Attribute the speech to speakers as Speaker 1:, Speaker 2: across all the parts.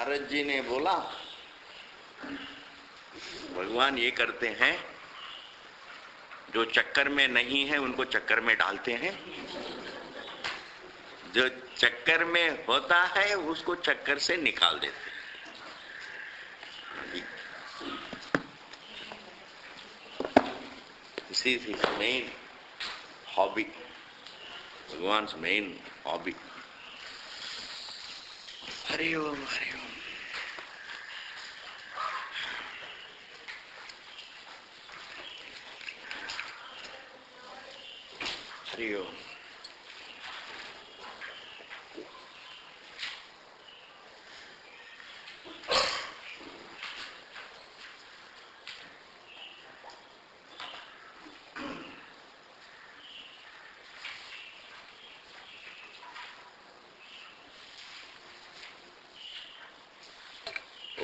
Speaker 1: नारद जी ने बोला, भगवान ये करते हैं, जो चक्कर में नहीं है उनको चक्कर में डालते हैं, जो चक्कर में होता है उसको चक्कर से निकाल देते हैं। This is his main hobby, Bhagwan's main hobby. Hari Om, Hari Om. Hari Om.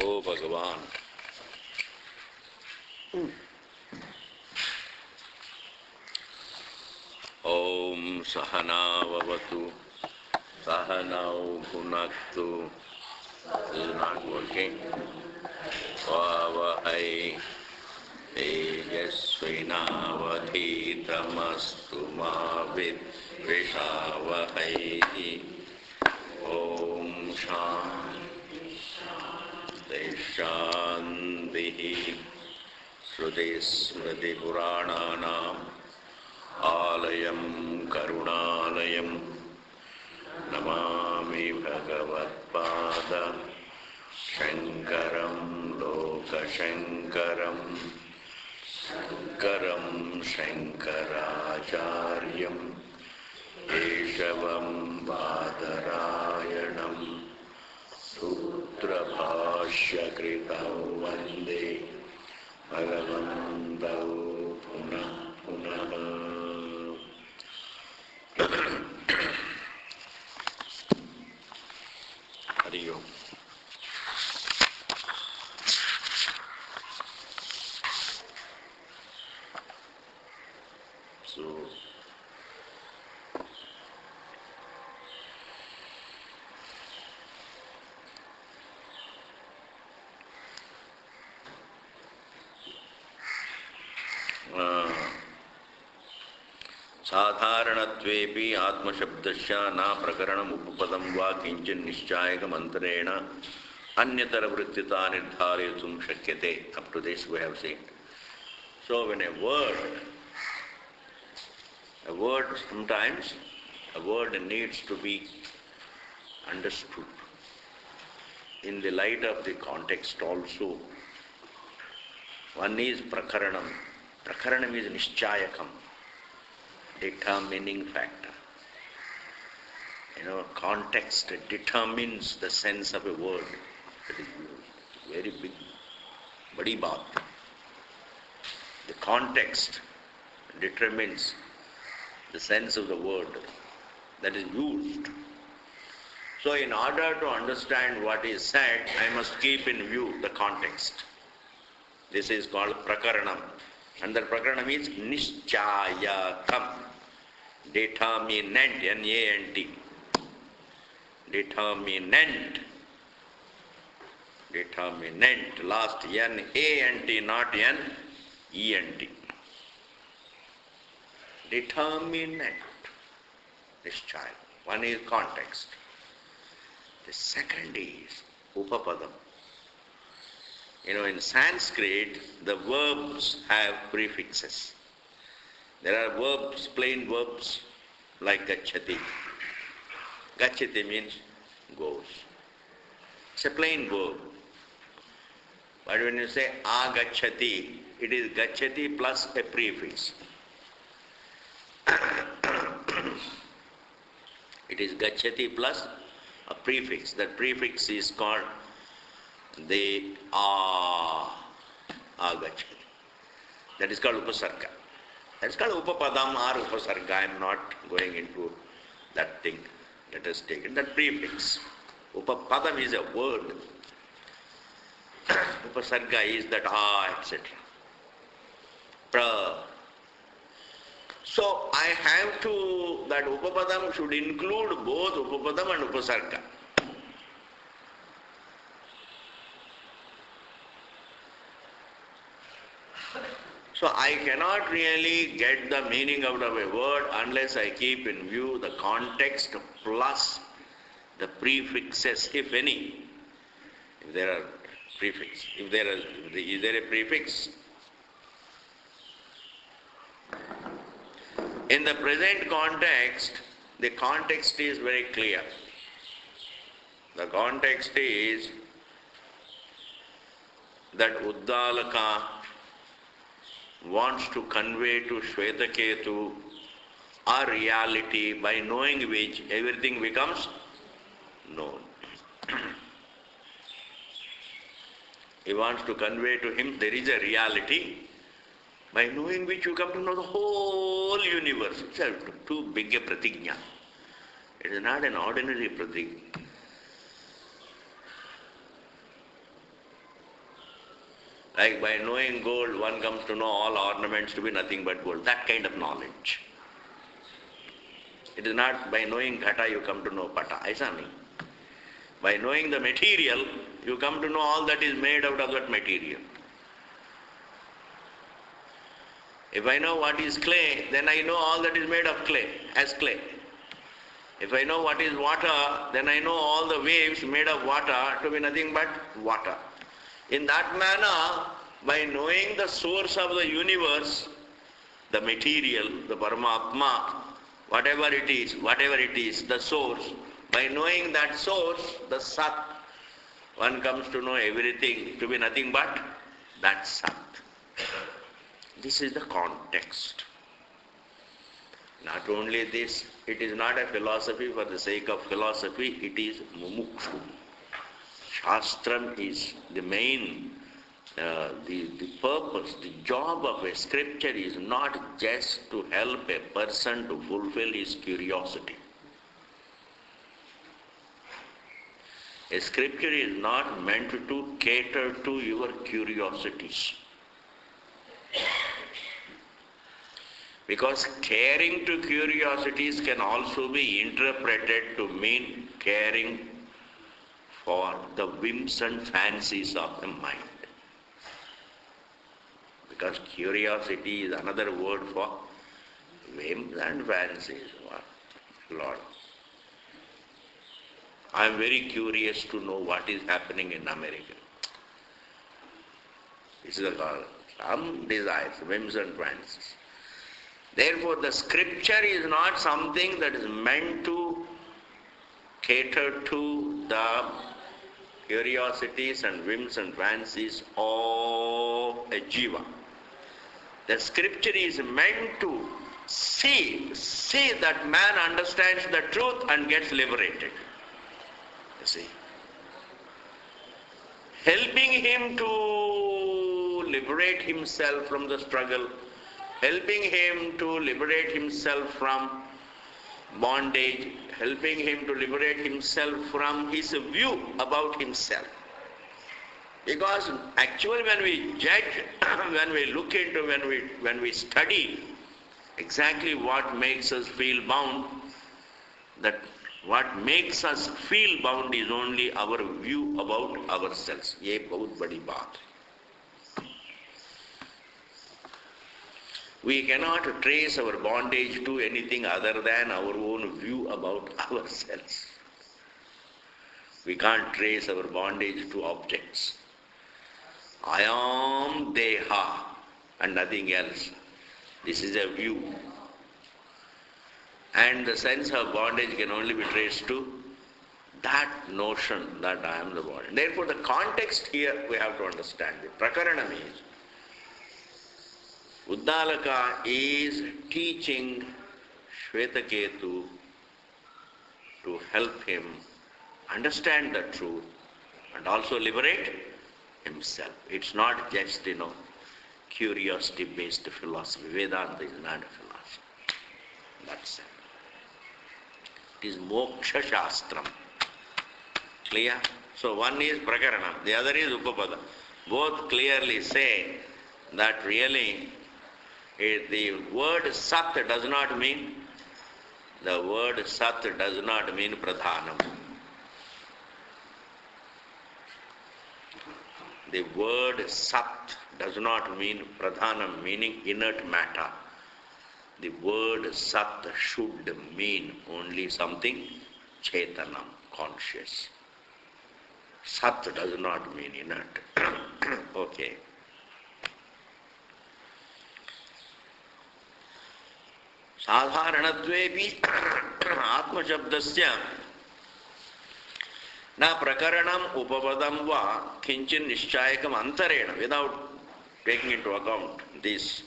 Speaker 1: ओ भगवान, ओम सहनावतु सहनौ भुनक्तु, is not working, वावहै तेजस्विनावधीतमस्तु मा विद्विषावहै। ओम शांति शांतिः। श्रुतिस्मृतिपुराणानाम् आलयं करुणालयं नमामि भगवत्पाद शंकरं लोकशंकरं शंकरं शंकराचार्यं केशवं बादरायणं सूत्रभाष्यकृतौ वन्दे भगवन्तौ पुनः पुनः। हरि ओम। साधारणत्वेपि आत्मशब्दस्य न प्रकरणम् उपपदं वा किंचित् निश्चायकमन्तरेण अन्यतरवृत्तिता निर्धारयितुं शक्यते. Up to this we have seen. So when a word sometimes a word needs to be understood in the light of the context also. One is prakaranam. Prakaranam is nischayakam, determining factor. Context determines the sense of a word that is used. Very big, badi baat. The context determines the sense of the word that is used. So in order to understand what is said, I must keep in view the context. This is called prakaranam. And the prakaranam is nischayakam. Determinant, N-A-N-T. Determinant. Determinant. Last N-A-N-T, not N-E-N-T. Determinant. Nischayakam. One is context. The second is upapadam. In Sanskrit, the verbs have prefixes. There are verbs, plain verbs, like gacchati. Gacchati means goes. It's a plain verb. But when you say agacchati, it is gacchati plus a prefix. It is gacchati plus a prefix. That prefix is called the agacchati. That is called upasarga. That is called upapadam or upasarga. I am not going into that thing. Let us take it. That prefix. Upapadam is a word. Upasarga is that etc. Pra. So I have to, that upapadam should include both upapadam and upasarga. So I cannot really get the meaning out of a word unless I keep in view the context plus the prefixes, if any. If there are prefix, is there a prefix? In the present context, the context is very clear. The context is that Uddalaka wants to convey to Shvetaketu a reality by knowing which everything becomes known. He wants to convey to him there is a reality by knowing which you come to know the whole universe. It's too big a pratigna. It is not an ordinary pratigna. Like by knowing gold, one comes to know all ornaments to be nothing but gold. That kind of knowledge. It is not by knowing ghata you come to know pata. Aisa nahi. By knowing the material, you come to know all that is made out of that material. If I know what is clay, then I know all that is made of clay, as clay. If I know what is water, then I know all the waves made of water to be nothing but water. In that manner, by knowing the source of the universe, the material, the Paramatma, whatever it is, the source, by knowing that source, the Sat, one comes to know everything to be nothing but that Sat. This is the context. Not only this, it is not a philosophy for the sake of philosophy, it is mumukshu. Shastram is the main, the purpose, the job of a scripture is not just to help a person to fulfill his curiosity. A scripture is not meant to cater to your curiosities. Because caring to curiosities can also be interpreted to mean caring for the whims and fancies of the mind. Because curiosity is another word for whims and fancies. Lord, I am very curious to know what is happening in America. This is some desires, whims and fancies. Therefore, the scripture is not something that is meant to cater to the curiosities and whims and fancies of a jiva. The scripture is meant to see that man understands the truth and gets liberated. You see, helping him to liberate himself from the struggle, helping him to liberate himself from bondage, helping him to liberate himself from his view about himself. Because actually when we judge, when we look into, when we study exactly what makes us feel bound, that what makes us feel bound is only our view about ourselves. Ye bahut badi baat. We cannot trace our bondage to anything other than our own view about ourselves. We can't trace our bondage to objects. I am Deha and nothing else. This is a view. And the sense of bondage can only be traced to that notion that I am the body. Therefore, the context here we have to understand. The Prakaranam is Uddalaka is teaching Shvetaketu to help him understand the truth and also liberate himself. It's not just, curiosity-based philosophy. Vedanta is not a philosophy. That's it. It is moksha shastram. Clear? So one is prakaranam, the other is upapada. Both clearly say that really the word sat does not mean pradhanam. The word sat does not mean pradhanam, meaning inert matter. The word sat should mean only something chetanam, conscious. Sat does not mean inert. Okay. साधारणत्वेपि आत्मशब्दस्य न प्रकरणम उपपदम वा kitchen निश्चायकम अंतरेण without taking into account this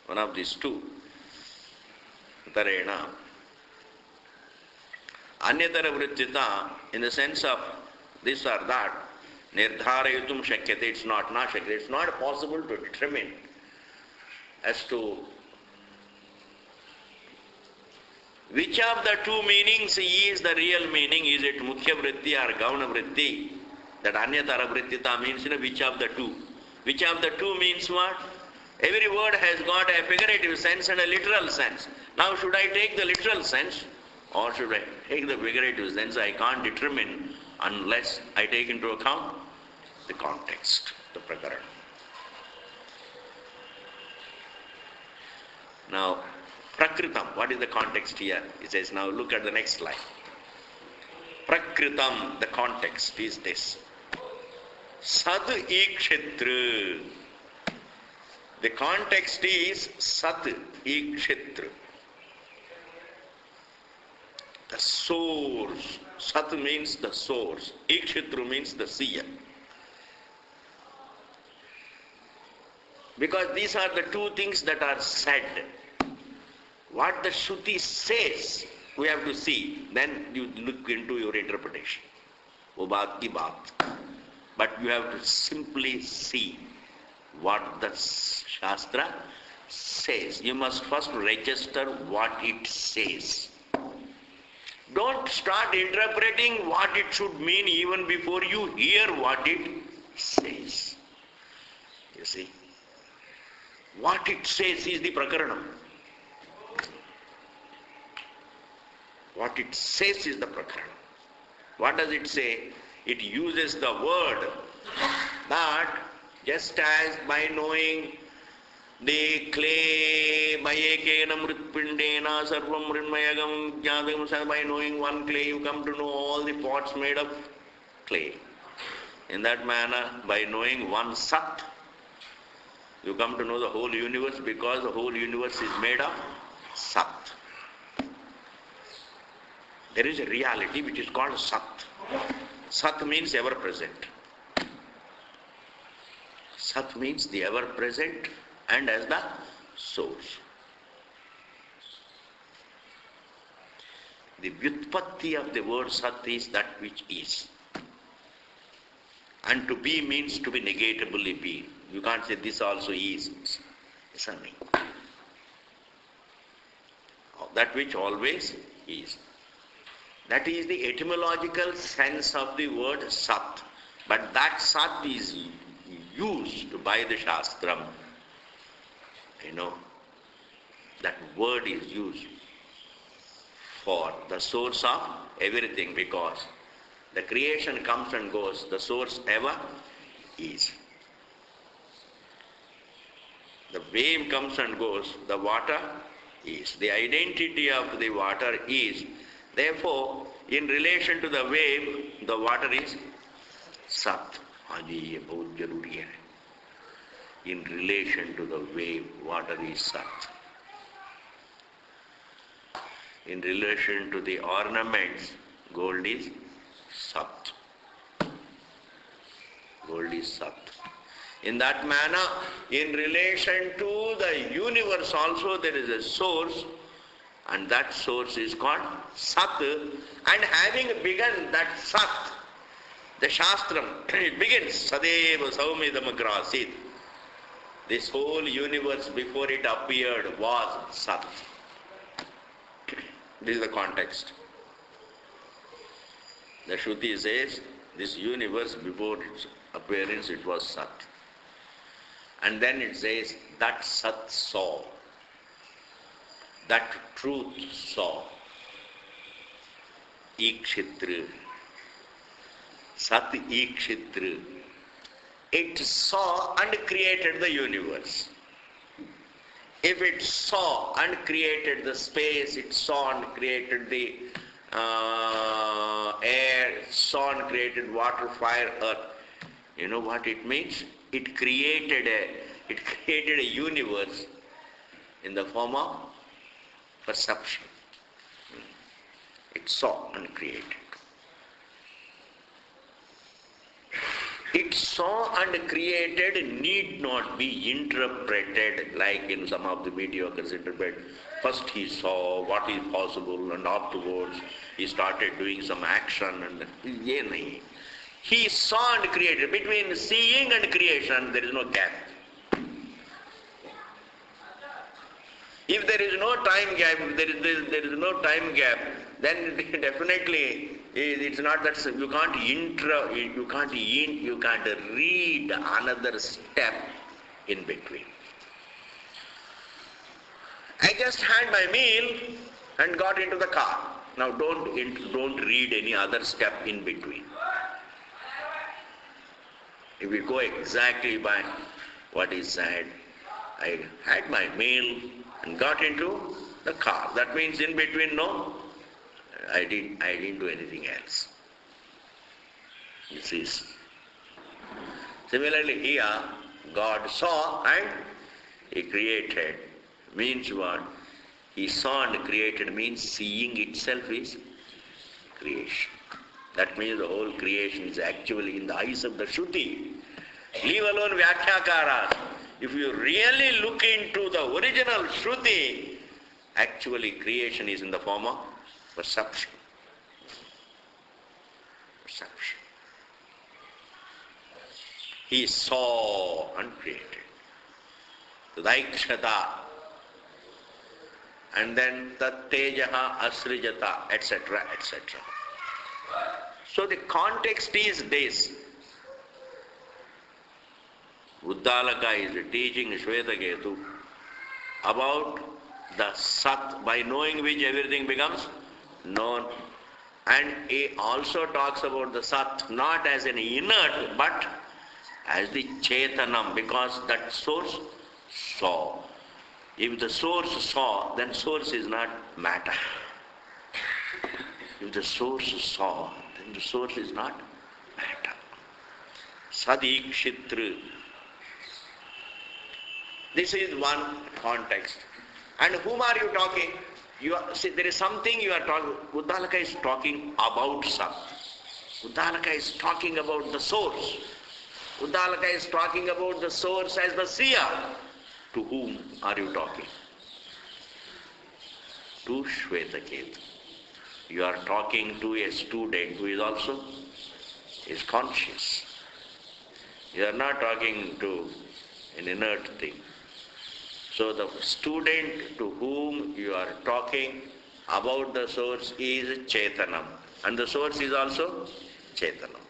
Speaker 1: one of these two antarena anyatara vrittita in the sense of this or that nirdharayatum shakyate, it's not shakyate, it's not possible to determine as to which of the two meanings is the real meaning. Is it mukhya vritti or gauna vritti? That anyatara vrittita means which of the two. Which of the two means what? Every word has got a figurative sense and a literal sense. Now should I take the literal sense or should I take the figurative sense? I can't determine unless I take into account the context, the prakarana. Now, Prakritam, what is the context here? He says, now look at the next line. Prakritam, the context is this. Sad Ikshatra. The context is Sat Ikshatra. The source. Sat means the source. Ikshatra means the seer. Because these are the two things that are said. What the Shruti says, we have to see. Then you look into your interpretation. Wo baat ki baat. But you have to simply see what the Shastra says. You must first register what it says. Don't start interpreting what it should mean even before you hear what it says. You see? What it says is the prakaranam. What it says is the prakaranam. What does it say? It uses the word that just as by knowing the clay, by ekena mritpindena sarvam mritmayagam jnadam, by knowing one clay you come to know all the pots made of clay. In that manner, by knowing one sat, you come to know the whole universe, because the whole universe is made of sat. There is a reality which is called Sat. Sat means ever present. Sat means the ever present and as the source. The vyutpatti of the word Sat is that which is. And to be means to be negatably be. You can't say this also is. It's a me. That which always is. That is the etymological sense of the word Sat. But that Sat is used by the Shastram. That word is used for the source of everything, because the creation comes and goes, the source ever is. The wave comes and goes, the water is. The identity of the water is. Therefore, in relation to the wave, the water is Sat. In relation to the wave, water is Sat. In relation to the ornaments, gold is Sat. Gold is Sat. In that manner, in relation to the universe also, there is a source, and that source is called Sat. And having begun that Sat, the Shastram, it begins, Sadeva Saumidam Agrasit. This whole universe before it appeared was Sat. This is the context. The Shruti says, this universe before its appearance it was Sat. And then it says, that Sat saw. That truth saw. Ikshatra. Sat Ikshatra. it saw and created the universe. If it saw and created the space, it saw and created the air, saw and created water, fire, earth. You know what it means? It created a universe in the form of perception. It saw and created. It saw and created need not be interpreted like in some of the mediocres interpret. First he saw what is possible and afterwards he started doing some action and he saw and created. Between seeing and creation there is no gap. If there is no time gap, there is no time gap, then definitely it's not that you can't read another step in between. I just had my meal and got into the car. Now don't read any other step in between. If we go exactly by what is said, I had my meal and got into the car. That means in between, no, I didn't do anything else. This is similarly here, God saw and He created. Means what? He saw and created means seeing itself is creation. That means the whole creation is actually in the eyes of the Shruti. Leave alone Vyakhyakāras. If you really look into the original Shruti, actually creation is in the form of perception. Perception. He saw and created. Ikshata. And then tat tejaha asrijata, etc., etc. So the context is this. Uddalaka is teaching Shvetaketu about the Sat, by knowing which everything becomes known. And he also talks about the Sat not as an inert but as the Chetanam, because that source saw. If the source saw, then source is not matter. If the source saw, then the source is not matter. Sadikshitru. This is one context. And whom are you talking? See, there is something you are talking. Uddalaka is talking about Sat. Uddalaka is talking about the source. Uddalaka is talking about the source as the seer. To whom are you talking? To Shvetaketu. You are talking to a student who is conscious. You are not talking to an inert thing. So the student to whom you are talking about the source is Chetanam. And the source is also Chetanam.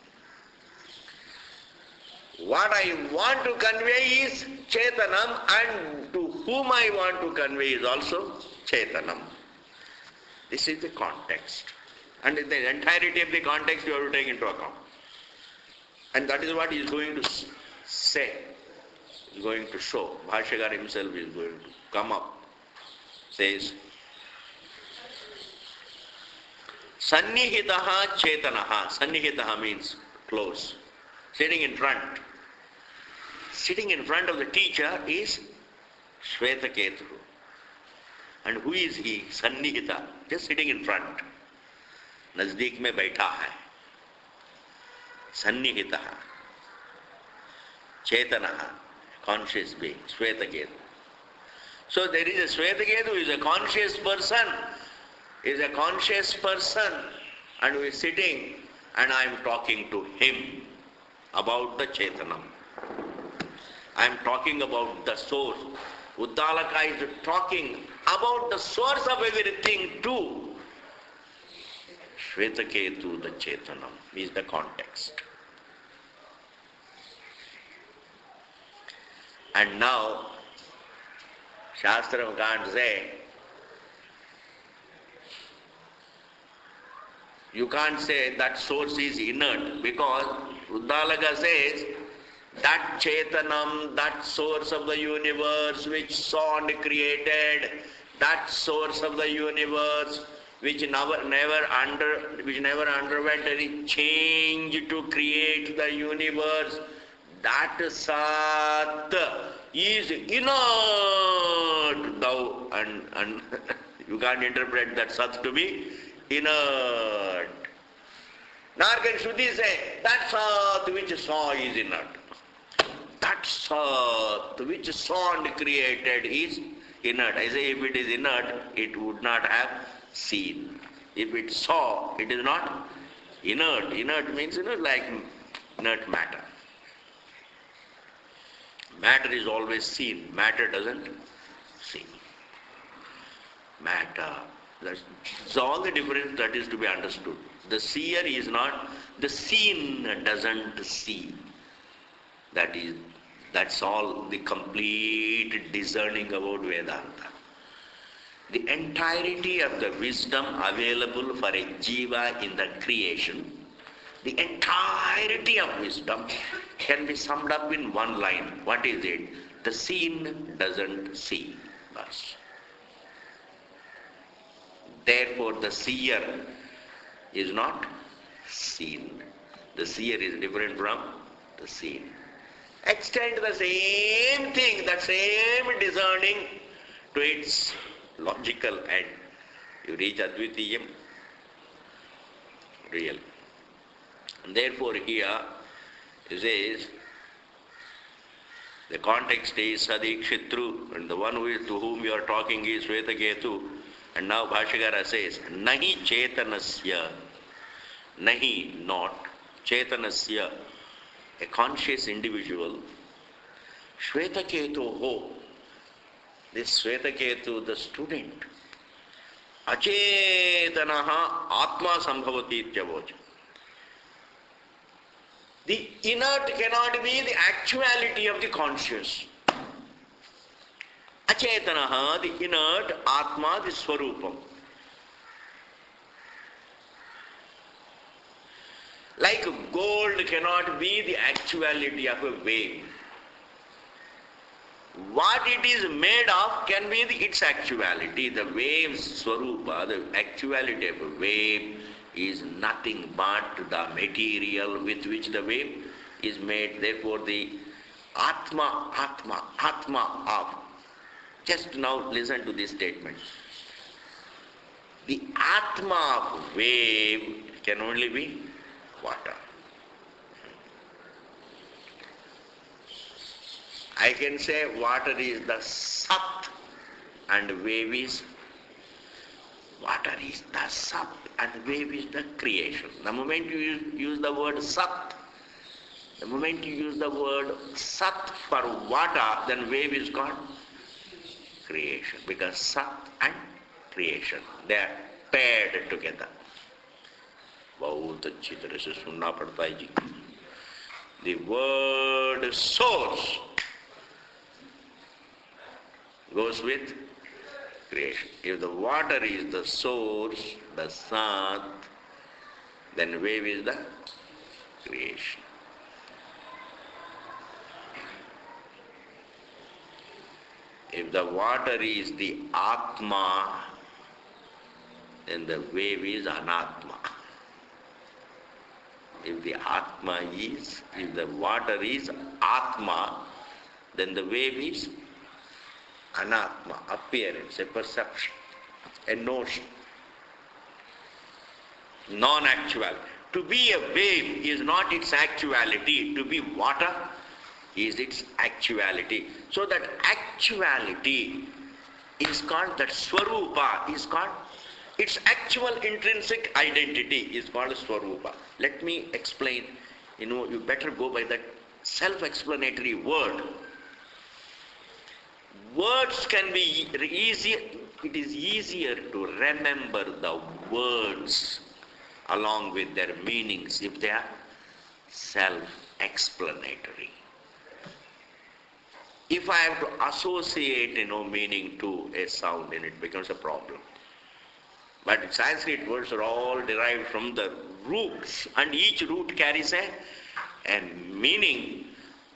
Speaker 1: What I want to convey is Chetanam, and to whom I want to convey is also Chetanam. This is the context. And in the entirety of the context you have to take into account. And that is what he is going to say. He is going to show. Bhashyakar himself is going to come up. Says, Sannihitaha Chetanaha. Sannihitaha means close. Sitting in front. Sitting in front of the teacher is Shvetaketu. And who is he? Sannihita. Just sitting in front. Nazdik mein baitha hai. Sannihitaha. Chetanaha. Conscious being. Shvetaketu. So there is a Shvetaketu who is a conscious person. Is a conscious person. And who is sitting, and I am talking to him about the Chetanam. I am talking about the source. Uddalaka is talking about the source of everything too. Shvetaketu, the Chetanam, is the context. And now, Shastra can't say, you can't say that source is inert, because Uddalaka says That Chetanam, that source of the universe which saw and created, that source of the universe which never underwent any change to create the universe, that Sat is inert, thou, and you can't interpret that Sat to be inert. Nor can Shruti say, that Sat which saw is inert. That Sat which saw and created is inert. I say, if it is inert, it would not have seen. If it saw, it is not inert. Inert means, like inert matter. Matter is always seen. Matter doesn't see. Matter. That's all the difference that is to be understood. The seer is not, the seen doesn't see. That's all the complete discerning about Vedanta. The entirety of the wisdom available for a jiva in the creation, the entirety of wisdom can be summed up in one line. What is it? The seen doesn't see. Thus. Therefore, the seer is not seen. The seer is different from the seen. Extend the same thing, that same discerning to its logical end. You reach Advitiyam, real. And therefore here, he says, the context is Sadikshitru, and the one to whom you are talking is Svetaketu. And now Bhashyakara says, Nahi Chetanasya, Nahi not, Chetanasya, a conscious individual, Shvetaketu ho, this Shvetaketu, the student, Achetanaha Atma Sambhavati Ityavocha. The inert cannot be the actuality of the conscious. Achetanaha, the inert, Atma, the Swarupam. Like gold cannot be the actuality of a wave. What it is made of can be its actuality. The wave's Swarupa, the actuality of a wave is nothing but the material with which the wave is made. Therefore the Atma of. Just now listen to this statement. The Atma of wave can only be water. I can say water is the Sat and wave is, water is the Sat and wave is the creation. The moment you use the word Sat, the moment you use the word Sat for water, then wave is called creation. Because Sat and creation, they are paired together. बहुत अच्छी तरह से सुनना पड़ता है जी. The word source goes with creation. If the water is the source, the Sat, then wave is the creation. If the water is the Atma, then the wave is Anatma. If the water is Atma, then the wave is Anatma, appearance, a perception, a notion, non-actual. To be a wave is not its actuality. To be water is its actuality. So that actuality is called, that Swarupa is called, its actual intrinsic identity is called Swarupa. Let me explain. You better go by that self-explanatory word. Words can be easier. It is easier to remember the words along with their meanings if they are self-explanatory. If I have to associate meaning to a sound, then it becomes a problem. But Sanskrit words are all derived from the roots, and each root carries a meaning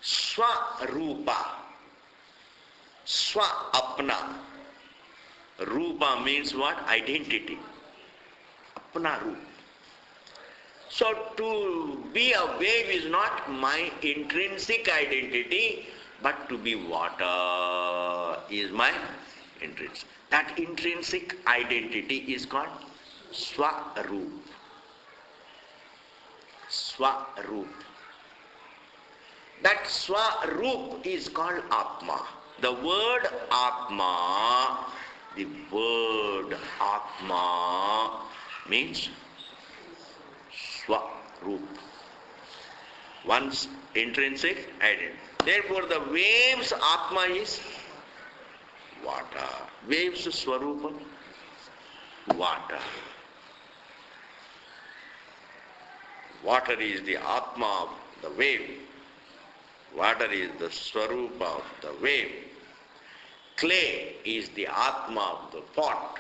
Speaker 1: Swarupa. Swa, apna. Rupa means what? Identity. Apna Rupa. So to be a wave is not my intrinsic identity, but to be water is my intrinsic. That intrinsic identity is called Swarup. Swarup. That Swarup is called Atma. The word Atma means Swarup. One's intrinsic identity. Therefore, the wave's Atma is water. Wave's Swarupa, water. Water is the Atma of the wave. Water is the Swarupa of the wave. Clay is the Atma of the pot.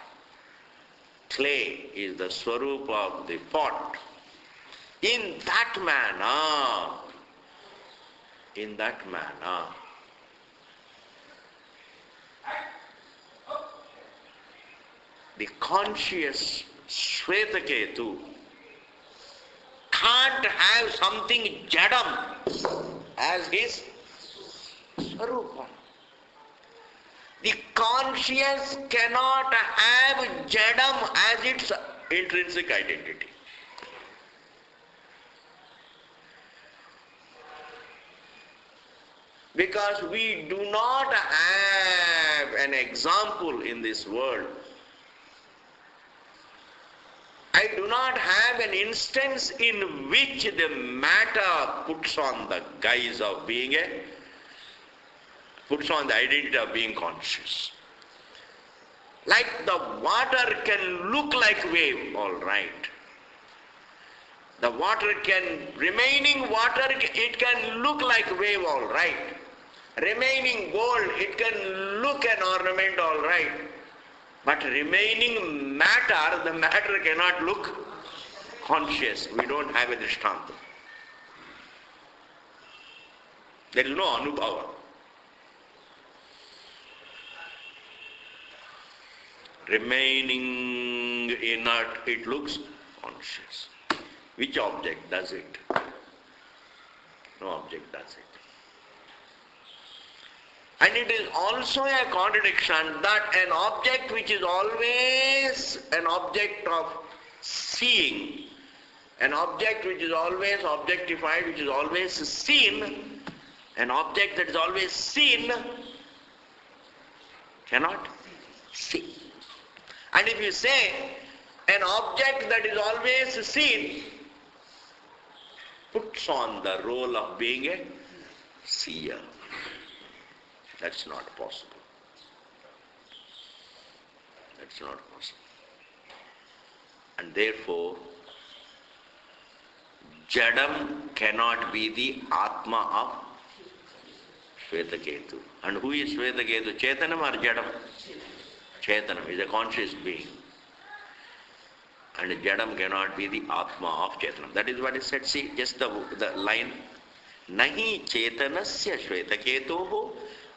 Speaker 1: Clay is the Swarupa of the pot. In that manner, the conscious Shvetaketu can't have something jadam as his Swarupa. The conscious cannot have jadam as its intrinsic identity. Because we do not have an example in this world. I do not have an instance in which the matter puts on the guise of being puts on the identity of being conscious. Like the water can look like wave, all right. The water remaining water, it can look like wave, all right. Remaining gold, it can look an ornament, all right. But remaining matter, the matter cannot look conscious. We don't have a drishtanta. There is no anubhava. Remaining inert, it looks conscious. Which object does it? No object does it. And it is also a contradiction that an object which is always an object of seeing, an object which is always objectified, which is always seen, an object that is always seen cannot see. And if you say an object that is always seen puts on the role of being a seer, that's not possible. That's not possible. And therefore, Jadam cannot be the Atma of Shvetaketu. And who is Shvetaketu? Chetanam or Jadam? Chetanam is a conscious being. And Jadam cannot be the Atma of Chetanam. That is what is said. See, just the line. Nahi Chetanasya Shvetaketoho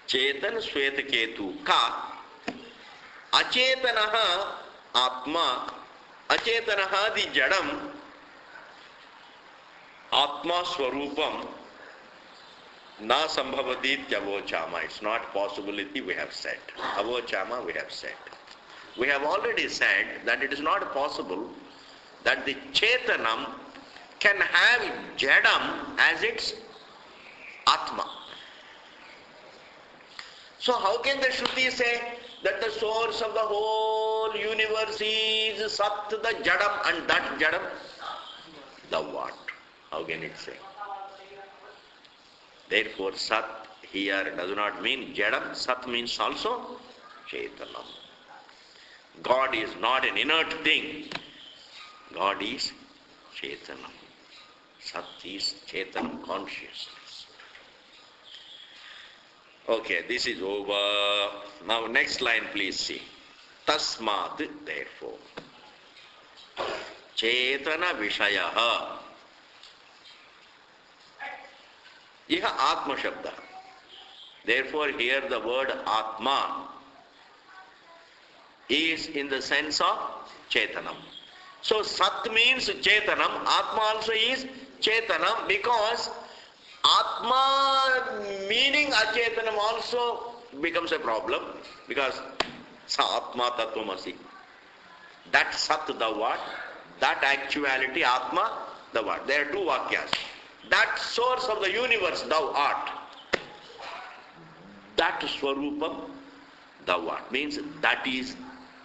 Speaker 1: Chetan Shvetaketu ka Achetanaha Atma Achetanaha the Jadam Atma Swarupam Na Sambhavati Avochama. It's not possibility, we have said. Avochama we have said. We have already said that it is not possible that the Chetanam can have Jadam as its Atma. So how can the Shruti say that the source of the whole universe is Sat, the Jadam, and that Jadam? The what? How can it say? Therefore, Sat here does not mean Jadam. Sat means also Chetanam. God is not an inert thing. God is Chetanam. Sat is Chetanam, consciousness. Okay, this is over. Now next line please see. Tasmat, therefore. Chetana Vishayaha Iha Atma Shabda. Therefore, here the word Atma is in the sense of Chetanam. So, Sat means Chetanam, Atma also is Chetanam, because Atma meaning Achetanam also becomes a problem, because Sa Atma Tattvamasi. That Sat, the what? That actuality, Atma, the what? There are two Vakyas. That source of the universe, thou art. That Swarupam, thou art. Means that is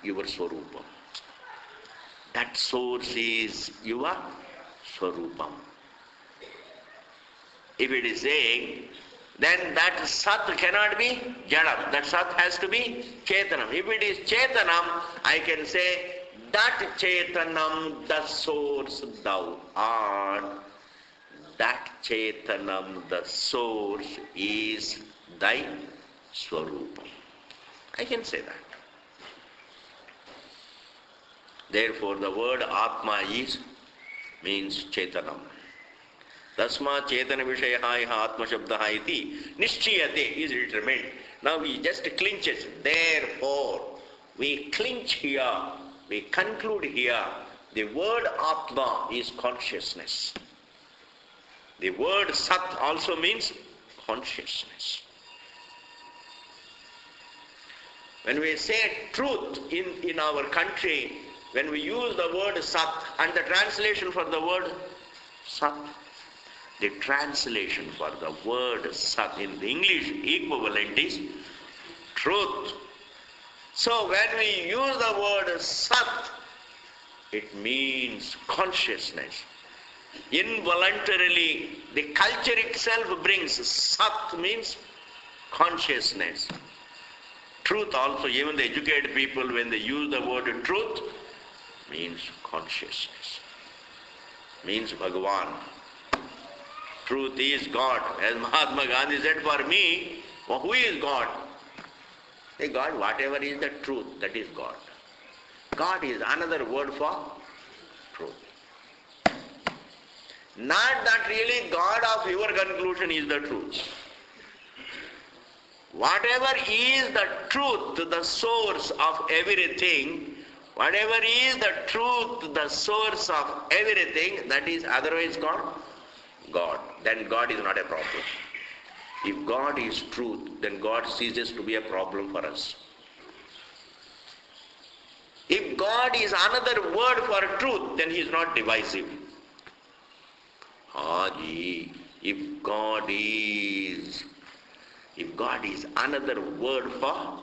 Speaker 1: your Swarupam. That source is your Swarupam. If it is saying, then that Sat cannot be Jadam. That Sat has to be Chetanam. If it is Chetanam, I can say, that Chetanam, the source thou art. That Chetanam, the source, is thy Swarupam. I can say that. Therefore, the word Atma means Chetanam. Tasma Chetana Vishayaha iha Atma Shabdaha iti Nishchiyate is determined. Now he just clinches. Therefore, we clinch here, we conclude here, the word Atma is consciousness. The word Sat also means consciousness. When we say truth in our country, when we use the word Sat and the translation for the word Sat, the translation for the word Sat in the English equivalent is truth. So when we use the word Sat, it means consciousness. Involuntarily, the culture itself brings Sat means consciousness. Truth also, even the educated people, when they use the word truth, means consciousness. Means Bhagavan. Truth is God. As Mahatma Gandhi said, for me, well, who is God? Say God, whatever is the truth, that is God. God is another word for truth. Not that really God of your conclusion is the truth. Whatever is the truth, the source of everything, whatever is the truth, the source of everything, that is otherwise called God. Then God is not a problem. If God is truth, then God ceases to be a problem for us. If God is another word for truth, then He is not divisive. If God is another word for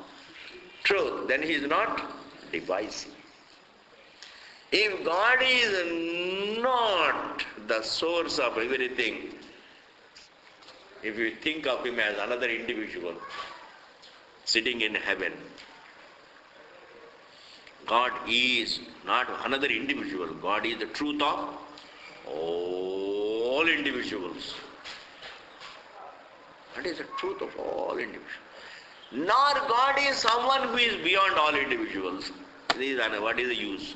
Speaker 1: truth, then He is not divisive. If God is not the source of everything, if you think of Him as another individual sitting in heaven, God is not another individual. God is the truth of all individuals. That is the truth of all individuals. Nor God is someone who is beyond all individuals. What is the use?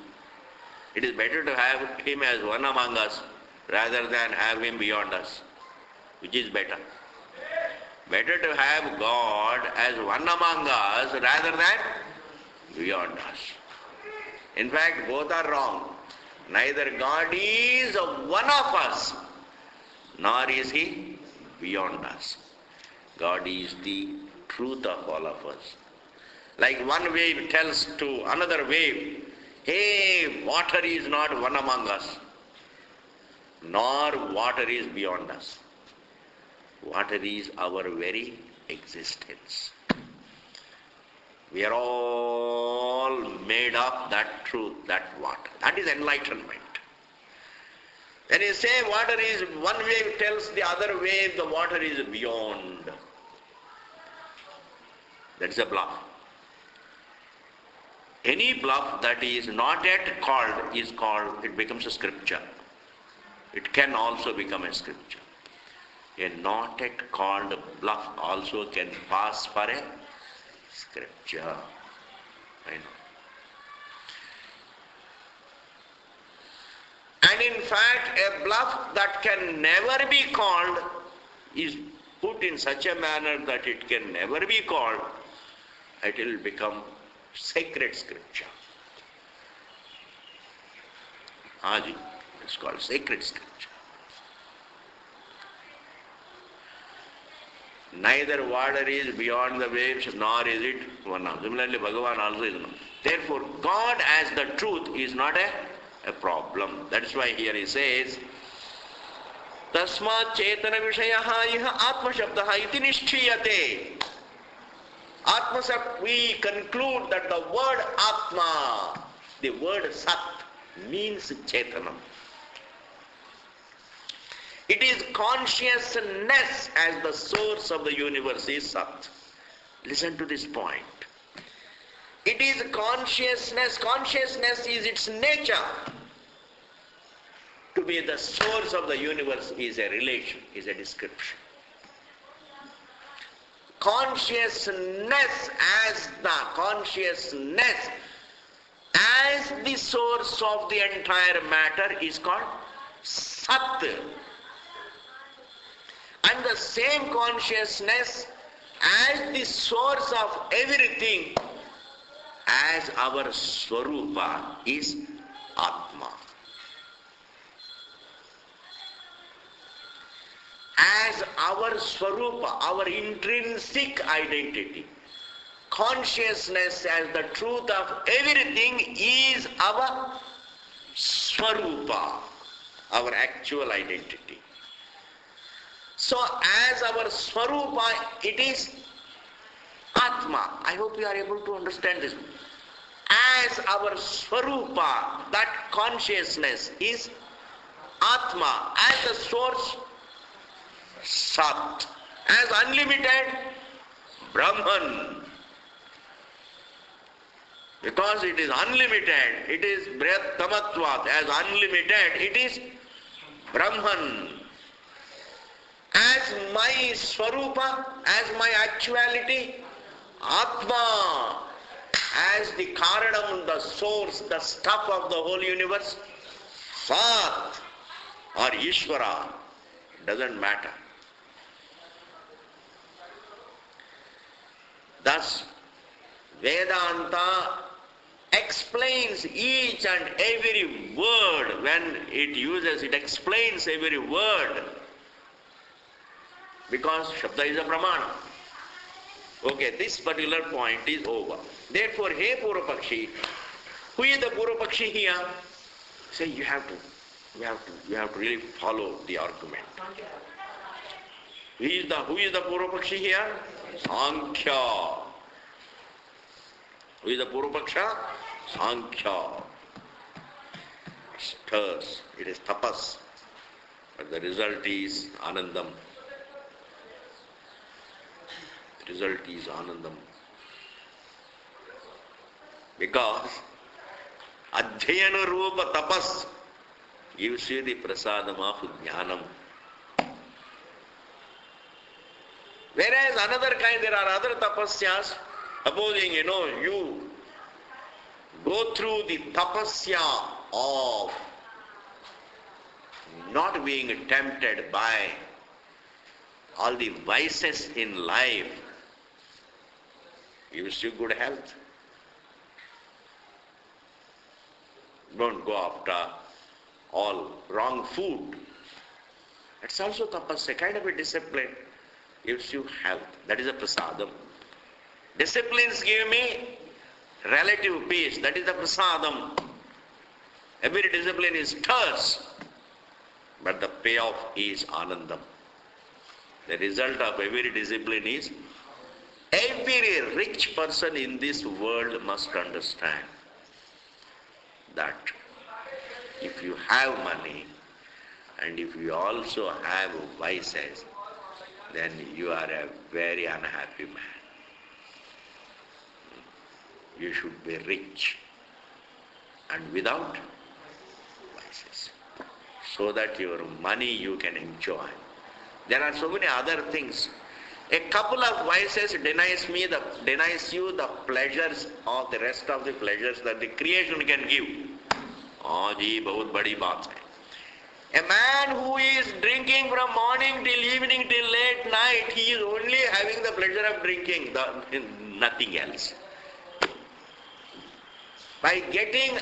Speaker 1: It is better to have Him as one among us rather than have Him beyond us. Which is better? Better to have God as one among us rather than beyond us. In fact, both are wrong. Neither God is one of us, nor is He beyond us. God is the truth of all of us. Like one wave tells to another wave, hey, water is not one among us, nor water is beyond us. Water is our very existence. We are all made of that truth, that water. That is enlightenment. When you say water is, one wave tells the other wave the water is beyond. That's a bluff. Any bluff that is not yet called is called, it becomes a scripture. It can also become a scripture. A not yet called bluff also can pass for a scripture. I know. And in fact, a bluff that can never be called is put in such a manner that it can never be called, it will become sacred scripture. Aji, it's called sacred scripture. Neither water is beyond the waves, nor is it one. Similarly, Bhagavan also is not. Therefore, God as the truth is not a problem. That's why here he says, Tasmat chetana vishayaha iha atma shabdaha iti nishchiyate. Atma Sat, we conclude that the word Atma, the word Sat, means Chetanam. It is consciousness as the source of the universe is Sat. Listen to this point. It is consciousness. Consciousness is its nature. To be the source of the universe is a relation, is a description. Consciousness as the source of the entire matter is called Sat. And the same consciousness as the source of everything, as our Swarupa, is Atma. As our Swarupa, our intrinsic identity, consciousness as the truth of everything is our Swarupa, our actual identity. So as our Swarupa, it is Atma. I hope you are able to understand this. As our Swarupa, that consciousness is Atma, as the source Sat, as unlimited Brahman. Because it is unlimited, it is Brahtamatvat, as unlimited, it is Brahman. As my Swarupa, as my actuality, Atma, as the Karanam, the source, the stuff of the whole universe, Sat or Ishvara, doesn't matter. Thus, Vedanta explains each and every word. When it uses, it explains every word. Because Shabda is a Pramana. Okay, this particular point is over. Therefore, hey Purvapakshi, who is the Purvapakshi here? Say, you have to really follow the argument. Who is the Purvapakshi here? Sankhya. Who is the Purvapaksha? Sankhya. Stirs. It is tapas. But the result is Anandam. The result is Anandam. Because Adhyayana Rupa tapas gives you the prasadam of jnanam. Whereas another kind, there are other tapasyas. Supposing, you go through the tapasya of not being tempted by all the vices in life, gives you good health. Don't go after all wrong food. It's also tapasya, kind of a discipline, gives you health. That is a prasadam. Disciplines give me relative peace. That is the prasadam. Every discipline is terse, but the payoff is anandam. The result of every discipline is, every rich person in this world must understand that if you have money and if you also have vices, then you are a very unhappy man. You should be rich and without vices, so that your money you can enjoy. There are so many other things. A couple of vices denies you the pleasures of the rest of the pleasures that the creation can give. Oh ji, bahut badi baat hai. A man who is drinking from morning till evening till late night, he is only having the pleasure of drinking, nothing else. By getting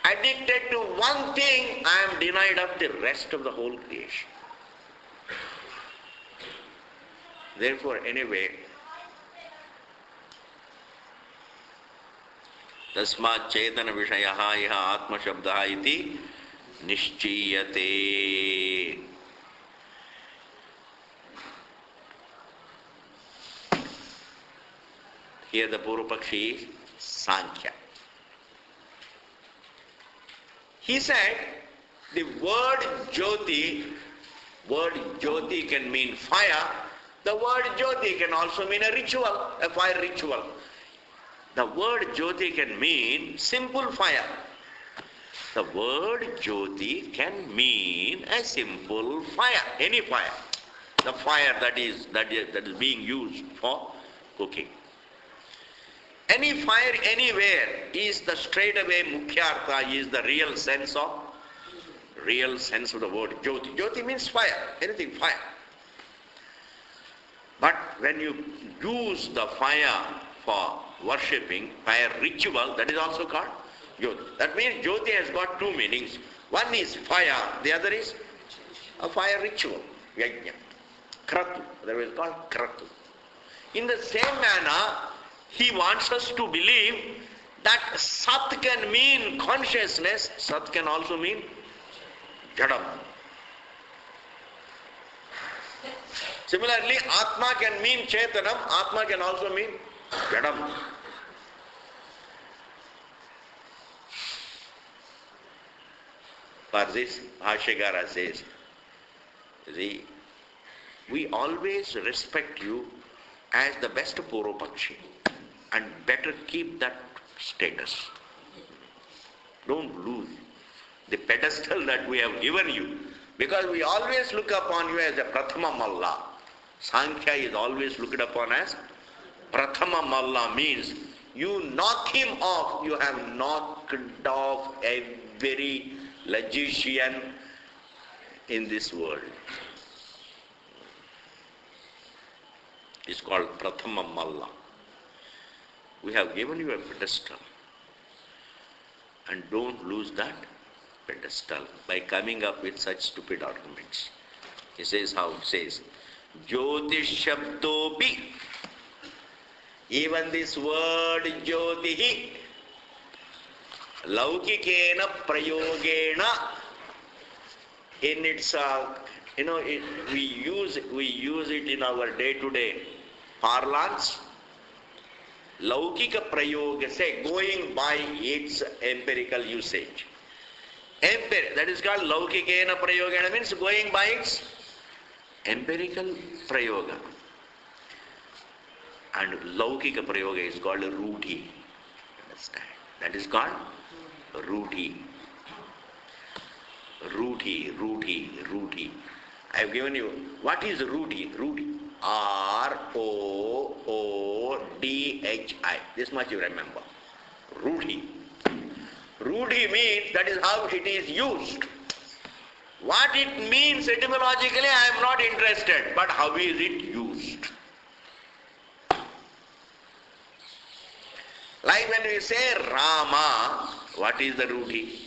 Speaker 1: addicted to one thing, I am denied of the rest of the whole creation. Therefore, anyway, tasmat chetana vishayaha iha atma shabdaha iti nishchiyate. Here the Purupakshi is Sankhya. He said the word Jyoti can mean fire. The word Jyoti can also mean a ritual, a fire ritual. The word Jyoti can mean simple fire. The word Jyoti can mean a simple fire, any fire. The fire that is being used for cooking. Any fire anywhere is the straightaway mukhyartha, is the real sense of the word Jyoti. Jyoti means fire, anything fire. But when you use the fire for worshipping, fire ritual, that is also called Jyoti. That means Jyoti has got two meanings. One is fire, the other is a fire ritual, yajna. Kratu, that is called Kratu. In the same manner, he wants us to believe that Sat can mean consciousness, Sat can also mean Jadam. Similarly, Atma can mean Chetanam, Atma can also mean Jadam. For this, Bhashyakara says, see, we always respect you as the best Purupakshi and better keep that status. Don't lose the pedestal that we have given you, because we always look upon you as a Prathama Malla. Sankhya is always looked upon as Prathama Malla, means you knock him off, you have knocked off a very logician in this world. It's called Prathama Malla. We have given you a pedestal, and don't lose that pedestal by coming up with such stupid arguments. He says how it says, Jyotish Shabdopi, even this word Jyotihi, Laukikena Prayogena, in its, we use it in our day-to-day parlance. Laukika Prayoga, say, going by its empirical usage. That is called Laukikena Prayogena, means going by its empirical Prayoga. And Laukika Prayoga is called Rudhi. Understand? That is called Rudhi. Rudhi. I have given you, what is Rudhi? Rudhi. R-O-O-D-H-I. This much you remember. Rudhi. Rudhi means that is how it is used. What it means etymologically, I am not interested, but how is it used? Like when we say Rama, what is the Rudhi?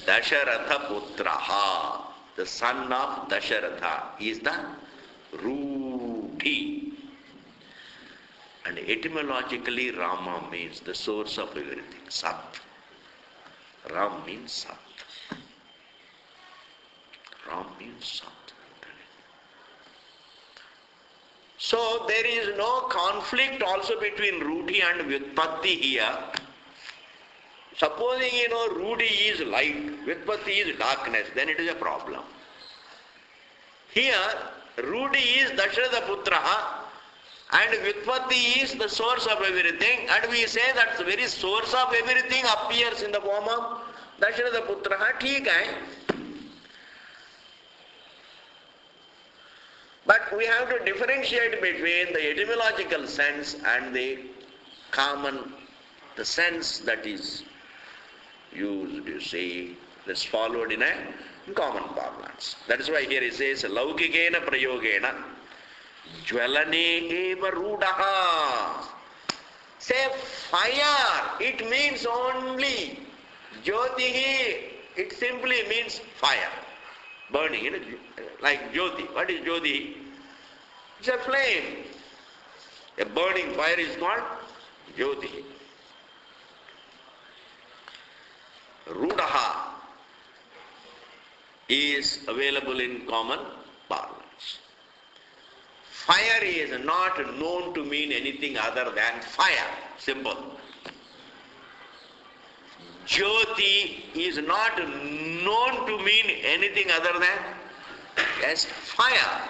Speaker 1: Dasharatha Putraha, the son of Dasharatha, is the Rudhi. And etymologically, Rama means the source of everything, Sat. Ram means Sat. Ram means Sat. So there is no conflict also between Rudhi and Vyutpatti here. Supposing Rudhi is light, Vyutpatti is darkness, then it is a problem. Here, Rudhi is Dasharatha Putraha and Vyutpatti is the source of everything, and we say that the very source of everything appears in the form of Dasharatha Putraha. ठीक है. But we have to differentiate between the etymological sense and the sense that is used, you see, that's followed in a in common parlance. That is why here he says, Laukikena prayogena jvalane eva rudaha. Say fire, it means only jyotihi, it simply means fire, burning, like jyoti. What is jyoti? It's a flame. A burning fire is called jyoti. Rudaha is available in common parlance. Fire is not known to mean anything other than fire. Simple. Jyoti is not known to mean anything other than as fire.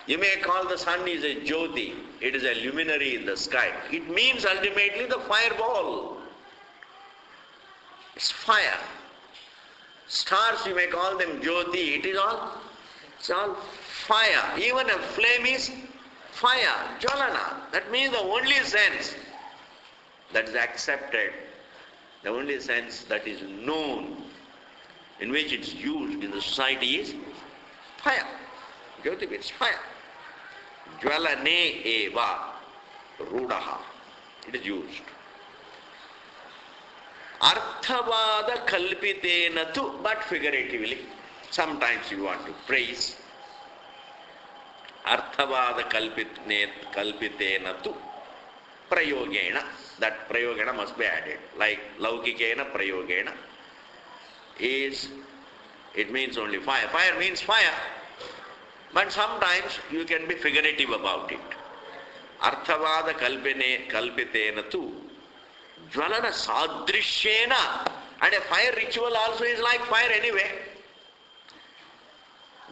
Speaker 1: You may call the sun is a jyoti. It is a luminary in the sky. It means ultimately the fireball. It's fire. Stars, you may call them jyoti. It's all fire. Even a flame is fire, jvalana. That means the only sense that is accepted, the only sense that is known, in which it's used in the society is fire. Jyoti means fire. Jvalane eva rudaha. It is used. Arthavada kalpitena tu, but figuratively. Sometimes you want to praise. Arthavada kalpitena tu prayogena. That prayogena must be added. Like laukikena prayogena it means only fire. Fire means fire. But sometimes you can be figurative about it. Arthavada kalpitena tu jvalana sadrishyena. And a fire ritual also is like fire anyway.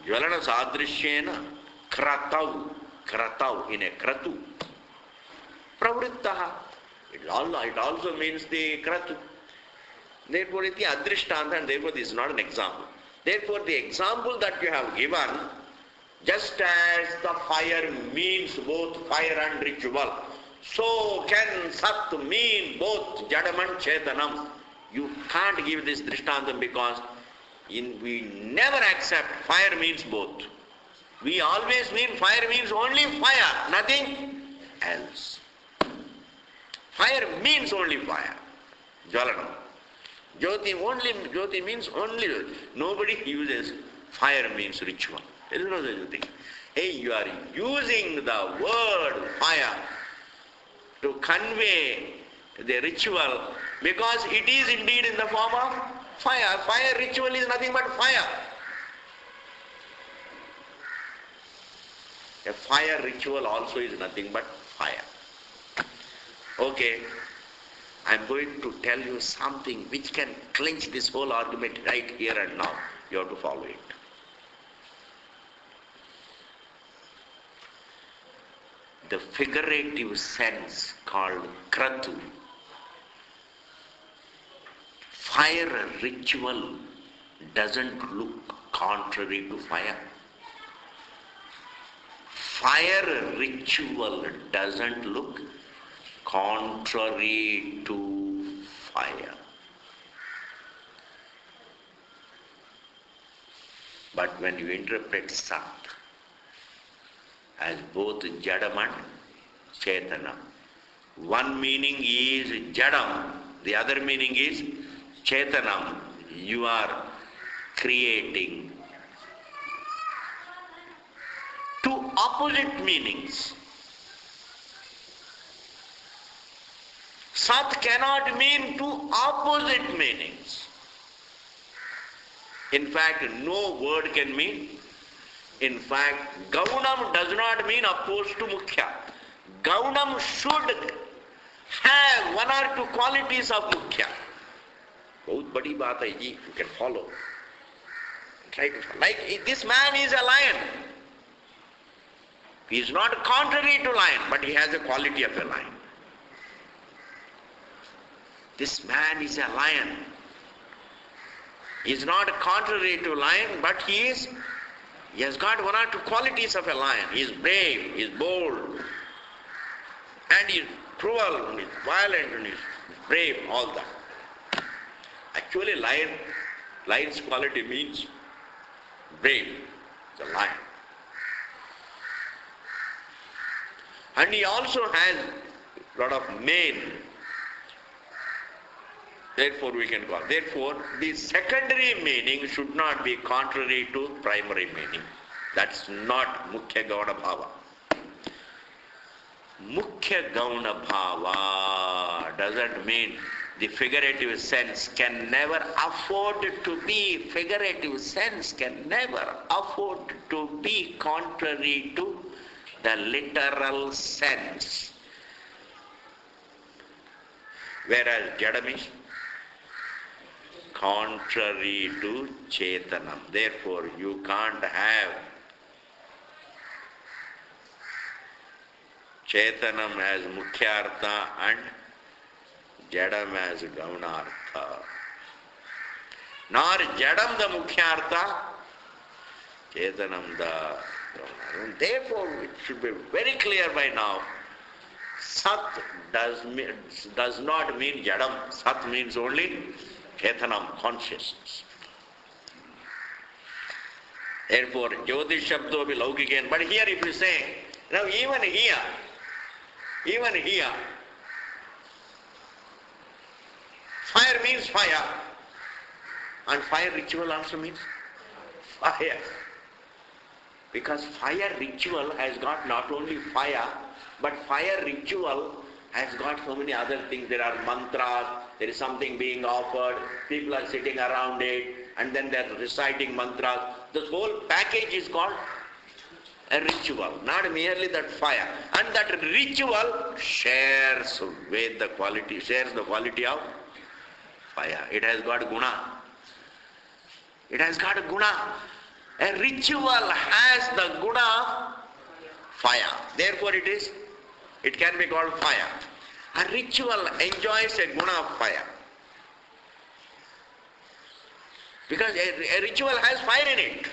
Speaker 1: Jvalana sadrishyena kratau in a kratu. Pravrittaha. It also means the kratu. Therefore, it is the adrishtanta, and therefore this is not an example. Therefore, the example that you have given, just as the fire means both fire and ritual, so can Sat mean both Jadam and Chetanam. You can't give this drishtantam because we never accept fire means both. We always mean fire means only fire, nothing else. Fire means only fire. Jvalana. Jyoti means only. Nobody uses fire means ritual. There is no such a thing. Hey, you are using the word fire to convey the ritual because it is indeed in the form of fire. Fire ritual is nothing but fire. A fire ritual also is nothing but fire. Okay, I am going to tell you something which can clinch this whole argument right here and now. You have to follow it. The figurative sense called kratu, fire ritual doesn't look contrary to fire. Fire ritual doesn't look contrary to fire. But when you interpret Sat as both Jadam and Chetana, one meaning is Jadam, the other meaning is Chetanam. You are creating two opposite meanings. Sat cannot mean two opposite meanings. In fact, no word can mean. In fact, Gaunam does not mean opposed to Mukhya. Gaunam should have one or two qualities of Mukhya. Bahut badi baat hai ji, you can follow. Try to follow. Like this man is a lion. He is not contrary to lion, but he has a quality of a lion. This man is a lion. He is not contrary to lion, but he has got one or two qualities of a lion. He is brave, he is bold, and he is cruel, and he is violent, and he is brave, all that. Actually, lion Lion's quality means brave, the lion. And he also has a lot of mane. Therefore we can call. Therefore, the secondary meaning should not be contrary to primary meaning. That's not Mukhya Gauna Bhava. Mukhya Gauna Bhava doesn't mean the figurative sense can never afford to be, figurative sense can never afford to be contrary to the literal sense. Whereas Jadam is contrary to Chetanam. Therefore, you can't have Chetanam as Mukhyartha and Jadam as Gaunartha. Nor Jadam the Mukhyartha, Chetanam the Gaunartha. Therefore, it should be very clear by now, Sat does not mean Jadam. Sat means only Chetanam, consciousness. Therefore, Jyotish Shabdo will Laukikan. But here if you say, now even here, fire means fire. And fire ritual also means fire. Because fire ritual has got not only fire, but fire ritual has got so many other things. There are mantras, there is something being offered, people are sitting around it, and then they are reciting mantras. This whole package is called a ritual, not merely that fire. And that ritual shares with the quality, shares the quality of fire. It has got guna. It has got a guna. A ritual has the guna of fire. Therefore it can be called fire. A ritual enjoys a guna of fire. Because a ritual has fire in it.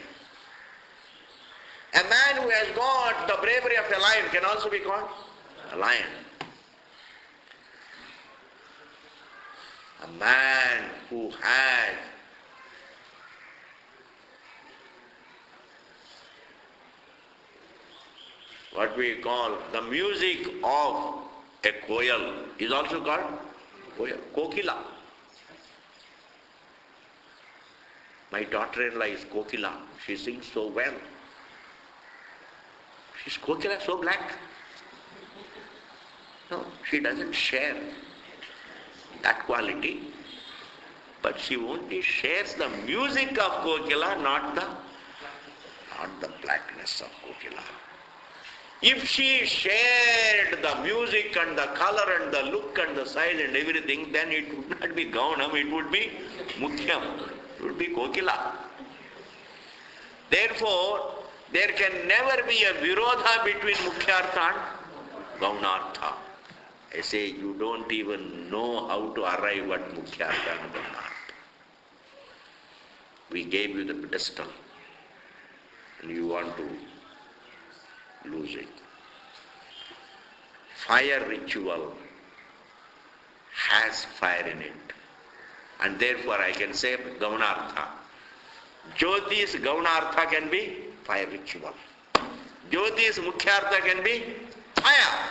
Speaker 1: A man who has got the bravery of a lion can also be called a lion. A man who has what we call the music of a koyal is also called koyal, kokila. My daughter-in-law is kokila. She sings so well. She's kokila so black. No, she doesn't share that quality, but she only shares the music of kokila, not the blackness of kokila. If she shared the music and the color and the look and the size and everything, then it would not be Gaunam, it would be Mukhyam, it would be Kokila. Therefore, there can never be a virodha between Mukhyartha and Gaunartha. I say, you don't even know how to arrive at Mukhyartha and Gaunartha. We gave you the pedestal, and you want to lose it. Fire ritual has fire in it, and therefore I can say Gaunartha. Jyoti's Gaunartha can be fire ritual. Jyoti's Mukhyartha can be fire.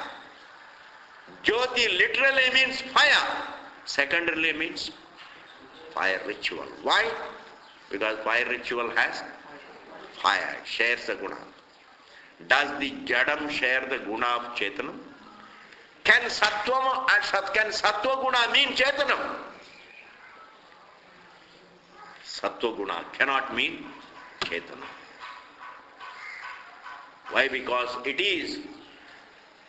Speaker 1: Jyoti literally means fire. Secondarily means fire ritual. Why? Because fire ritual has fire, shares the guna. Does the Jadam share the guna of Chetanam? Can Sattva guna mean Chetanam? Sattva guna cannot mean Chetanam. Why? Because it is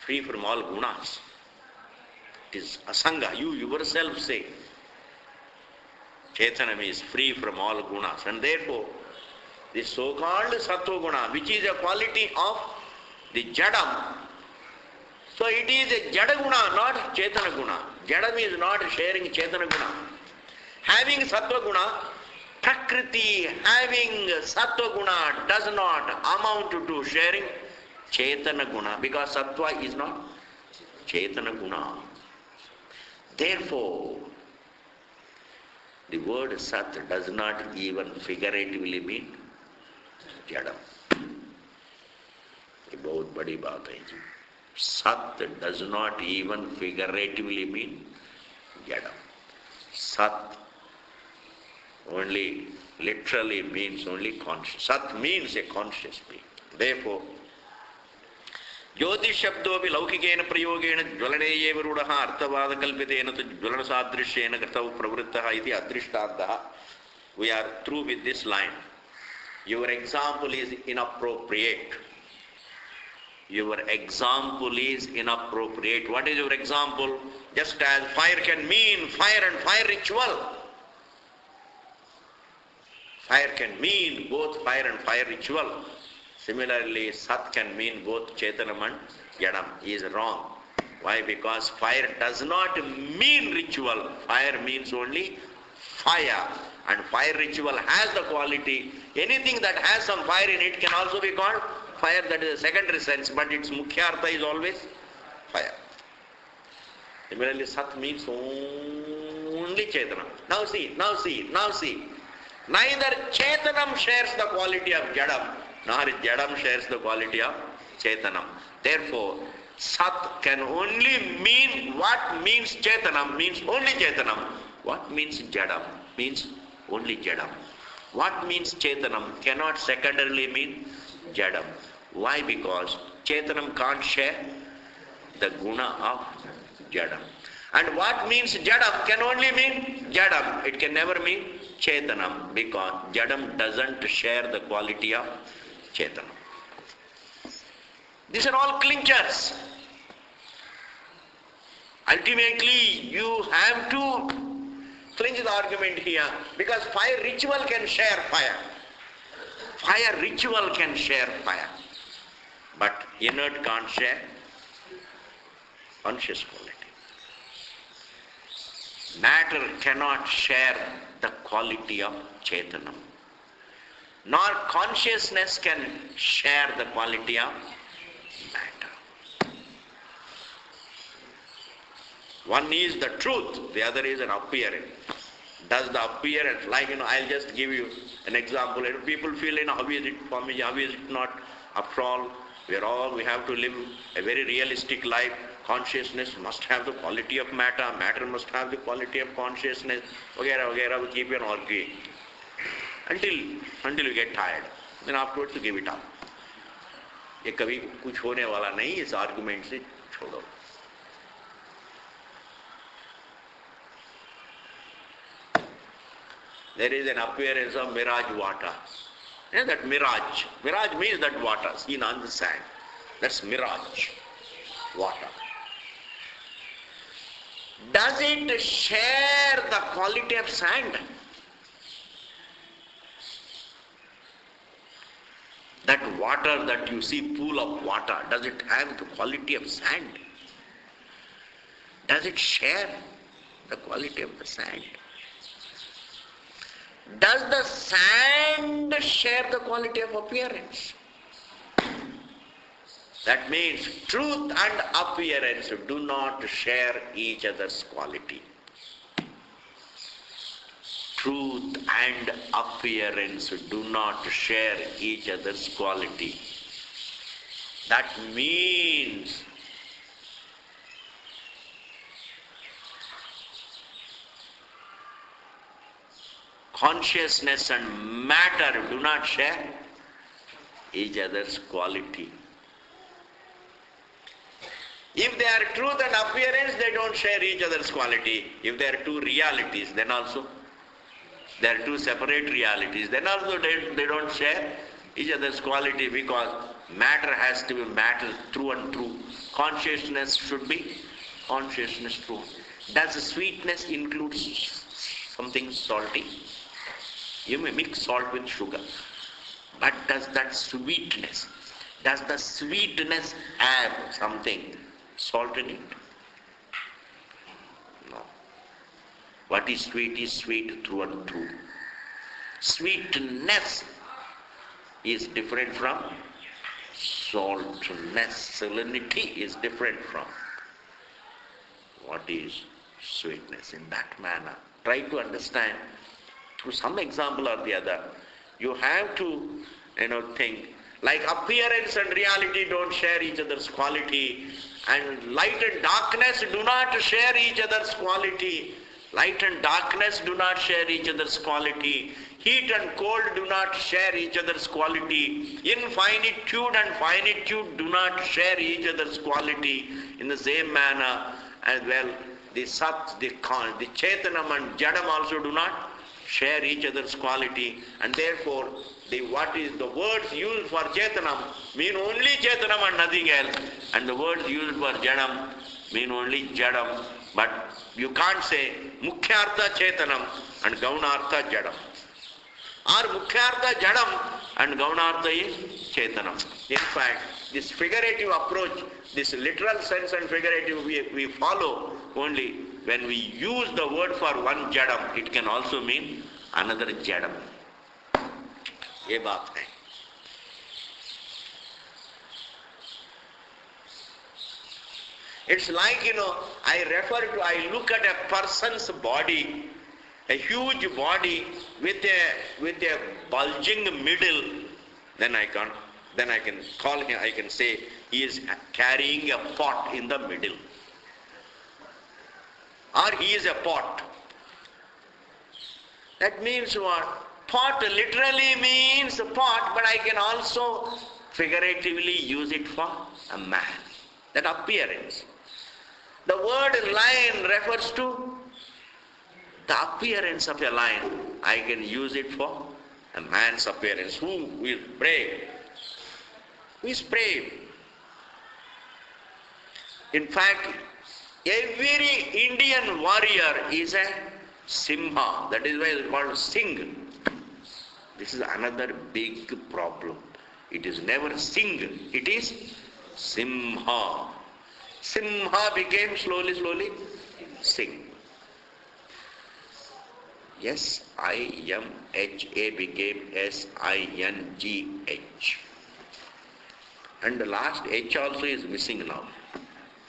Speaker 1: free from all gunas. It is asanga. You yourself say Chetanam is free from all gunas, and therefore the so-called Sattva guna, which is a quality of the Jadam, so it is a Jada guna, not Chetana guna. Jadam is not sharing Chetana guna. Having Sattva guna, Prakriti having Sattva guna does not amount to sharing Chetana guna, because Sattva is not Chetana guna. Therefore, The word Sat does not even figuratively mean Jadam. ये बहुत बड़ी बात है जी. Sat does not even figuratively mean Jadam. Sat only literally means only conscious. Sat means a conscious being. Therefore, ज्योतिष शब्दों भी लौकिकेन प्रयोगेण ज्वलने एव रूढ़ः अर्थवाद कल्पितेन तो ज्वलन सादृश्येन कृतौ प्रवृत्तः इति अदृष्टार्थः. We are through with this line. Your example is inappropriate. Your example is inappropriate. What is your example? Just as fire can mean fire and fire ritual. Fire can mean both fire and fire ritual. Similarly, Sat can mean both Chetanam and Jadam. He is wrong. Why? Because fire does not mean ritual. Fire means only fire. And fire ritual has the quality. Anything that has some fire in it can also be called fire. That is a secondary sense, but its mukhyartha is always fire. Similarly, Sat means only Chetanam. Now see. Neither Chetanam shares the quality of Jadam, nor Jadam shares the quality of Chetanam. Therefore, Sat can only mean what means Chetanam, means only Chetanam. What means Jadam means only Jadam. What means Chetanam cannot secondarily mean Jadam. Why? Because Chetanam can't share the guna of Jadam. And what means Jadam can only mean Jadam. It can never mean Chetanam, because Jadam doesn't share the quality of Chetanam. These are all clinchers. Ultimately, you have to clinch the argument here, because fire ritual can share fire. Fire ritual can share fire. But inert can't share conscious quality. Matter cannot share the quality of Chetanam. Nor consciousness can share the quality of matter. One is the truth, the other is an appearance. Does the appearance, like, I'll just give you an example. People feel, how is it for me, how is it not? After all, we have to live a very realistic life. Consciousness must have the quality of matter. Matter must have the quality of consciousness. Vagera, we keep on arguing. Until you get tired. Then afterwards you give it up. ये कभी कुछ होने वाला नहीं, इस argument से छोड़ो. There is an appearance of mirage water. That mirage. Mirage means that water seen on the sand. That's mirage water. Does it share the quality of sand? That water that you see, pool of water, does it have the quality of sand? Does it share the quality of the sand? Does the sand share the quality of appearance? That means truth and appearance do not share each other's quality. Truth and appearance do not share each other's quality. That means consciousness and matter do not share each other's quality. If they are truth and appearance, they don't share each other's quality. If they are two realities, then also they are two separate realities. Then also they don't share each other's quality, because matter has to be matter through and through. Consciousness should be consciousness through. Does sweetness include something salty? You may mix salt with sugar. But does the sweetness have something salt in it? No. What is sweet through and through. Sweetness is different from saltness. Salinity is different from what is sweetness. In that manner, try to understand through some example or the other. You have to, think, like appearance and reality don't share each other's quality, and light and darkness do not share each other's quality. Light and darkness do not share each other's quality. Heat and cold do not share each other's quality. Infinitude and finitude do not share each other's quality. In the same manner as well, the Sat, the Chetanam and Jadam also do not share each other's quality, and therefore the words used for Chetanam mean only Chetanam and nothing else, and the words used for Jadam mean only Jadam. But you can't say Mukhyartha Chetanam and Gaunartha Jadam, or Mukhyartha Jadam and Gaunartha is Chetanam. In fact, this figurative approach, this literal sense and figurative we follow only when we use the word for one Jadam, it can also mean another Jadam. ये बात है. It's like, I look at a person's body, a huge body with a bulging middle, then I can call him, I can say he is carrying a pot in the middle. Or he is a pot. That means what? Pot literally means pot, but I can also figuratively use it for a man. That appearance. The word lion refers to the appearance of a lion. I can use it for a man's appearance. Who is brave? Who is brave? In fact, every Indian warrior is a Simha. That is why it is called Singh. This is another big problem. It is never Singh. It is Simha. Simha became slowly Singh. S-I-M-H-A became S-I-N-G-H. And the last H also is missing now.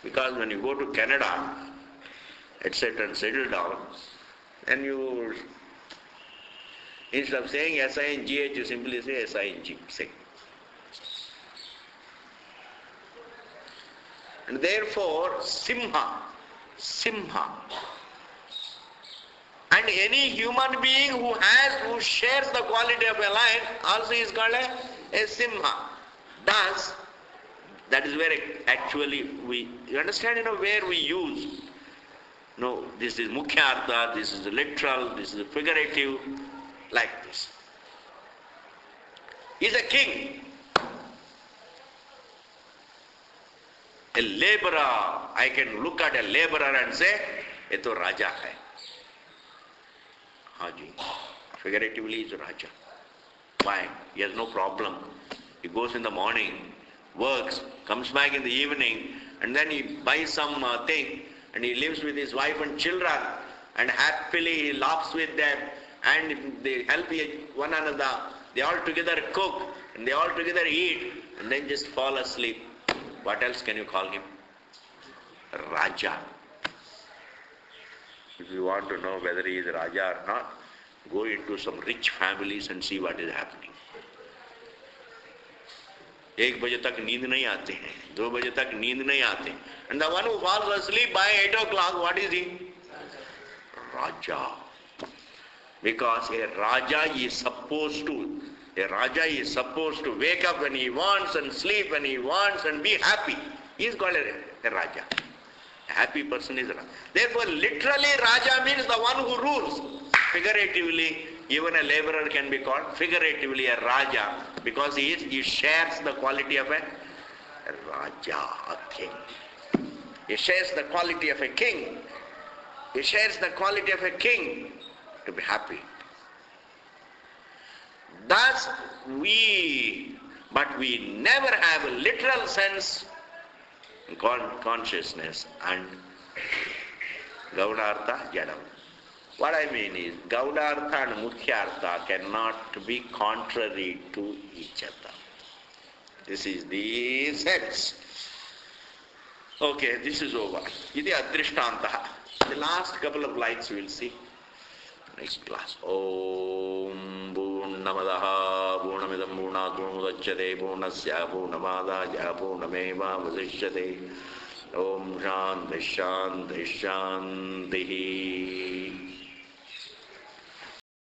Speaker 1: Because when you go to Canada, etc., and settle down, and you, instead of saying S-I-N-G-H, you simply say S-I-N-G, Singh. And therefore, Simha. And any human being who shares the quality of a lion also is called a Simha. Thus, that is where actually you understand, where we use. No, this is Mukhyartha, this is literal, this is figurative, like this. He is a king. A laborer, I can look at a laborer and say, ये तो राजा है. हाँ जी, figuratively is Raja. Why? He has no problem. He goes in the morning, works, comes back in the evening, and then he buys some thing, and he lives with his wife and children, and happily he laughs with them, and they help one another. They all together cook, and they all together eat, and then just fall asleep. What else can you call him? Raja. If you want to know whether he is Raja or not, go into some rich families and see what is happening. 1 बजे तक नींद नहीं आते हैं, 2 बजे तक नींद नहीं आते. And the one who falls asleep by 8 o'clock, what is he? Raja. Because a Raja is supposed to wake up when he wants and sleep when he wants and be happy. He is called a Raja. A happy person is Raja. Therefore, literally Raja means the one who rules. Figuratively, even a laborer can be called figuratively a Raja, because he shares the quality of a Raja, a king. He shares the quality of a king. He shares the quality of a king to be happy. Thus, we never have a literal sense, consciousness, and Gaunartha, Jadam. What I mean is, Gaunartha and Mukhyartha cannot be contrary to each other. This is the sense. Okay, this is over. Iti Adrishtantaha. The last couple of lines we will see. Next class. Om Purnamadaha Purnamidam Purnat Purnamudachyate Purnasya Purnamadaya Purnameva Vasishyate. Om Shanti Shanti Shanti.